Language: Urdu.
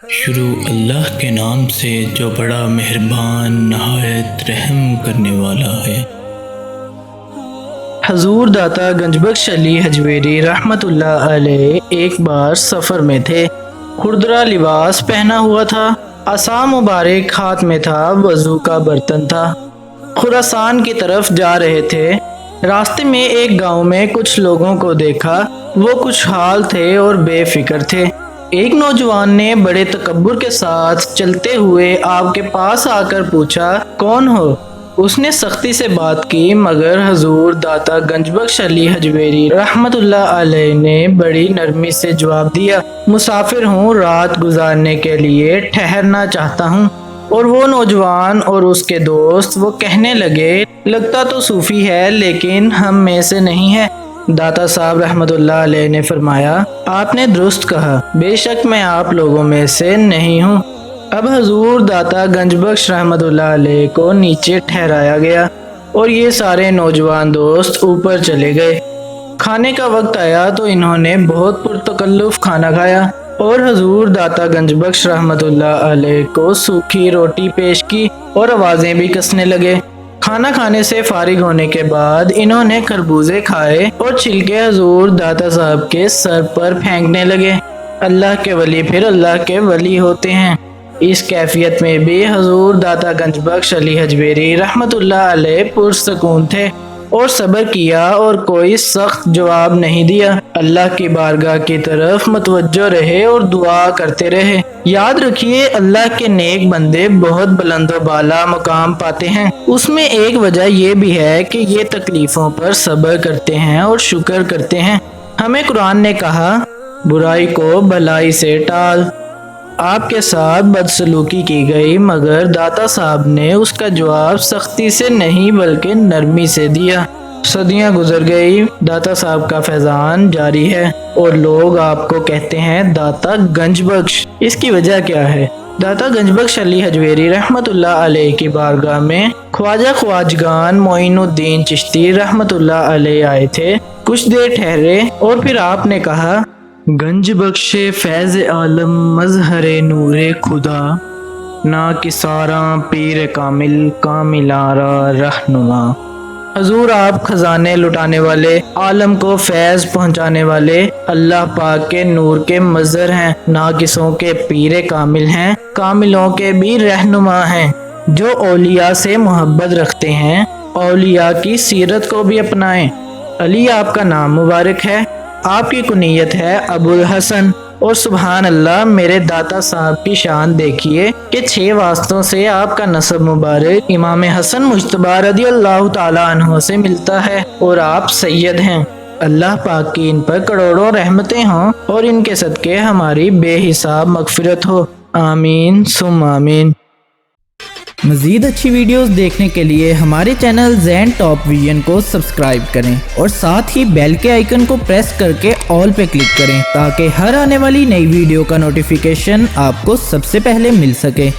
شروع اللہ کے نام سے جو بڑا مہربان نہایت رحم کرنے والا ہے۔ حضور داتا گنج بخش علی حجویری رحمت اللہ علیہ ایک بار سفر میں تھے۔ خردرہ لباس پہنا ہوا تھا، عصا مبارک ہاتھ میں تھا، وضو کا برتن تھا۔ خراسان کی طرف جا رہے تھے۔ راستے میں ایک گاؤں میں کچھ لوگوں کو دیکھا، وہ خوشحال تھے اور بے فکر تھے۔ ایک نوجوان نے بڑے تکبر کے ساتھ چلتے ہوئے آپ کے پاس آ کر پوچھا، کون ہو؟ اس نے سختی سے بات کی، مگر حضور داتا گنج بخش علی حجویری رحمت اللہ علیہ نے بڑی نرمی سے جواب دیا، مسافر ہوں، رات گزارنے کے لیے ٹھہرنا چاہتا ہوں۔ اور وہ نوجوان اور اس کے دوست وہ کہنے لگے، لگتا تو صوفی ہے لیکن ہم میں سے نہیں ہے۔ داتا صاحب رحمت اللہ علیہ نے فرمایا، آپ نے درست کہا، بے شک میں آپ لوگوں میں سے نہیں ہوں۔ اب حضور داتا گنج بخش رحمت اللہ علیہ کو نیچے ٹھہرایا گیا اور یہ سارے نوجوان دوست اوپر چلے گئے۔ کھانے کا وقت آیا تو انہوں نے بہت پرتکلف کھانا کھایا اور حضور داتا گنج بخش رحمت اللہ علیہ کو سوکھی روٹی پیش کی اور آوازیں بھی کسنے لگے۔ کھانا کھانے سے فارغ ہونے کے بعد انہوں نے خربوزے کھائے اور چھلکے حضور داتا صاحب کے سر پر پھینکنے لگے۔ اللہ کے ولی پھر اللہ کے ولی ہوتے ہیں۔ اس کیفیت میں بھی حضور داتا گنج بخش علی حجویری رحمت اللہ علیہ پرسکون تھے اور صبر کیا اور کوئی سخت جواب نہیں دیا۔ اللہ کی بارگاہ کی طرف متوجہ رہے اور دعا کرتے رہے۔ یاد رکھیے، اللہ کے نیک بندے بہت بلند و بالا مقام پاتے ہیں۔ اس میں ایک وجہ یہ بھی ہے کہ یہ تکلیفوں پر صبر کرتے ہیں اور شکر کرتے ہیں۔ ہمیں قرآن نے کہا، برائی کو بھلائی سے ٹال۔ آپ کے ساتھ بدسلوکی کی گئی، مگر داتا صاحب نے اس کا جواب سختی سے نہیں بلکہ نرمی سے دیا۔ صدیاں گزر گئی، داتا صاحب کا فیضان جاری ہے اور لوگ آپ کو کہتے ہیں داتا گنج بخش۔ اس کی وجہ کیا ہے؟ داتا گنج بخش علی حجویری رحمت اللہ علیہ کی بارگاہ میں خواجہ خواجگان معین الدین چشتی رحمت اللہ علیہ آئے تھے۔ کچھ دیر ٹھہرے اور پھر آپ نے کہا، گنج بخش فیض عالم مظہر نور خدا، نا کساراں پیر کامل کاملارا رہنما۔ حضور آپ خزانے لٹانے والے، عالم کو فیض پہنچانے والے، اللہ پاک کے نور کے مظہر ہیں، ناقصوں کے پیر کامل ہیں، کاملوں کے بھی رہنما ہیں۔ جو اولیاء سے محبت رکھتے ہیں، اولیاء کی سیرت کو بھی اپنائیں۔ علی آپ کا نام مبارک ہے، آپ کی کنیت ہے ابو الحسن، اور سبحان اللہ، میرے داتا صاحب کی شان دیکھیے کہ 6 واسطوں سے آپ کا نسب مبارک امام حسن مجتبی رضی اللہ تعالیٰ عنہ سے ملتا ہے اور آپ سید ہیں۔ اللہ پاک کی ان پر کروڑوں رحمتیں ہوں اور ان کے صدقے ہماری بے حساب مغفرت ہو، آمین ثم آمین۔ مزید اچھی ویڈیوز دیکھنے کے لیے ہمارے چینل زین ٹاپ ویژن کو سبسکرائب کریں اور ساتھ ہی بیل کے آئیکن کو پریس کر کے آل پہ کلک کریں تاکہ ہر آنے والی نئی ویڈیو کا نوٹیفیکیشن آپ کو سب سے پہلے مل سکے۔